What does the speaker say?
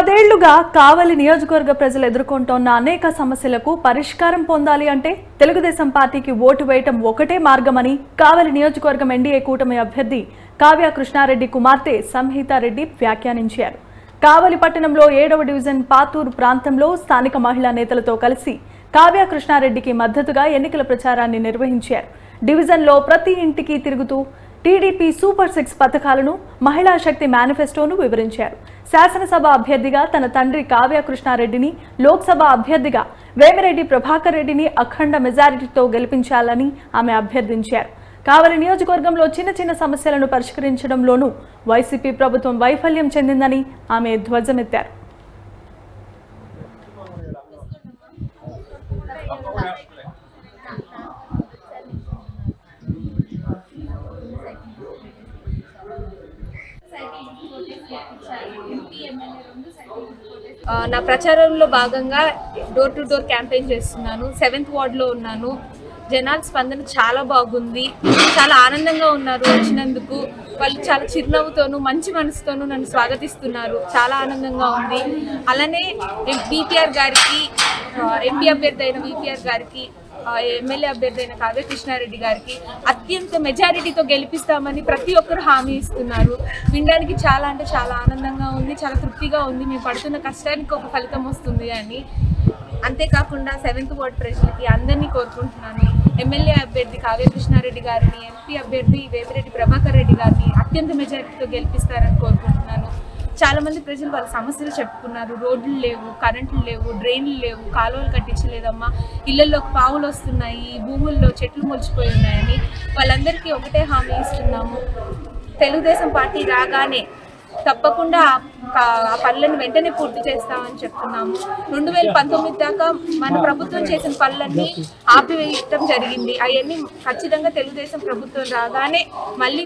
10 ఏళ్లుగా కావలి నియోజకవర్గ ప్రజలు ఎదుర్కొంటోన్న అనేక సమస్యలకు పరిష్కారం పొందాలి అంటే తెలుగుదేశం పార్టీకి ఓటు వేయటం ఒకటే మార్గమని కావలి నియోజకవర్గం ఎన్డీఏ కూటమి అభ్యర్థి కావ్య కృష్ణారెడ్డి కుమార్తె సంహితారెడ్డి వ్యాఖ్యానించారు. కావలి పట్టణంలో 7వ డివిజన్ పాతూరు ప్రాంతంలో స్థానిక మహిళా నేతలతో కలిసి కావ్య కృష్ణారెడ్డికి మద్దతుగా ఎన్నికల ప్రచారాన్ని నిర్వహించారు. డివిజన్లో ప్రతి ఇంటికి తిరుగుతూ టీడీపీ సూపర్ 6 పథకాలను మహిళా శక్తి మేనిఫెస్టోను వివరించారు. శాసనసభ అభ్యర్థిగా తన తండ్రి కావ్య కృష్ణారెడ్డిని, లోక్సభ అభ్యర్థిగా వేమిరెడ్డి ప్రభాకర్ రెడ్డిని అఖండ మెజారిటీతో గెలిపించాలని ఆమె అభ్యర్థించారు. కావలి నియోజకవర్గంలో చిన్న చిన్న సమస్యలను పరిష్కరించడంలోనూ వైసీపీ ప్రభుత్వం వైఫల్యం చెందిందని ఆమె ధ్వజమెత్తారు. నా ప్రచారంలో భాగంగా డోర్ టు డోర్ క్యాంపెయిన్ చేస్తున్నాను. 7th వార్డులో ఉన్నాను. జనాల స్పందన చాలా బాగుంది. చాలా ఆనందంగా ఉన్నారు వచ్చినందుకు. వాళ్ళు చాలా చిరునవ్వుతోనూ మంచి మనసుతోనూ నన్ను స్వాగతిస్తున్నారు. చాలా ఆనందంగా ఉంది. అలానే బీపీఆర్ గారికి, ఎంపీ అభ్యర్థి అయిన బీపీఆర్ గారికి, ఎమ్మెల్యే అభ్యర్థి అయిన కావ్య కృష్ణారెడ్డి గారికి అత్యంత మెజారిటీతో గెలిపిస్తామని ప్రతి ఒక్కరు హామీ ఇస్తున్నారు. వినడానికి చాలా అంటే చాలా ఆనందంగా ఉంది. చాలా తృప్తిగా ఉంది. మేము పడుతున్న కష్టానికి ఒక ఫలితం వస్తుంది అని. అంతేకాకుండా 7th వార్డు ప్రజలకి అందరినీ కోరుకుంటున్నాను. ఎమ్మెల్యే అభ్యర్థి కావ్య కృష్ణారెడ్డి గారిని, ఎంపీ అభ్యర్థి వేమిరెడ్డి ప్రభాకర్ రెడ్డి గారిని అత్యంత మెజారిటీతో గెలిపిస్తారని కోరుకుంటున్నాను. చాలామంది ప్రజలు వాళ్ళ సమస్యలు చెప్పుకున్నారు. రోడ్లు లేవు, కరెంట్లు లేవు, డ్రైన్లు లేవు, కాలువలు కట్టించలేదమ్మా, ఇళ్లలోకి పావులు వస్తున్నాయి, భూముల్లో చెట్లు మొలిచిపోయి ఉన్నాయని వాళ్ళందరికీ ఒకటే హామీ ఇస్తున్నాము. తెలుగుదేశం పార్టీ రాగానే తప్పకుండా ఆ పనులను వెంటనే పూర్తి చేస్తామని చెప్తున్నాము. 2019 దాకా మన ప్రభుత్వం చేసిన పనులన్నీ ఆపివేయటం జరిగింది. అవన్నీ ఖచ్చితంగా తెలుగుదేశం ప్రభుత్వం రాగానే మళ్ళీ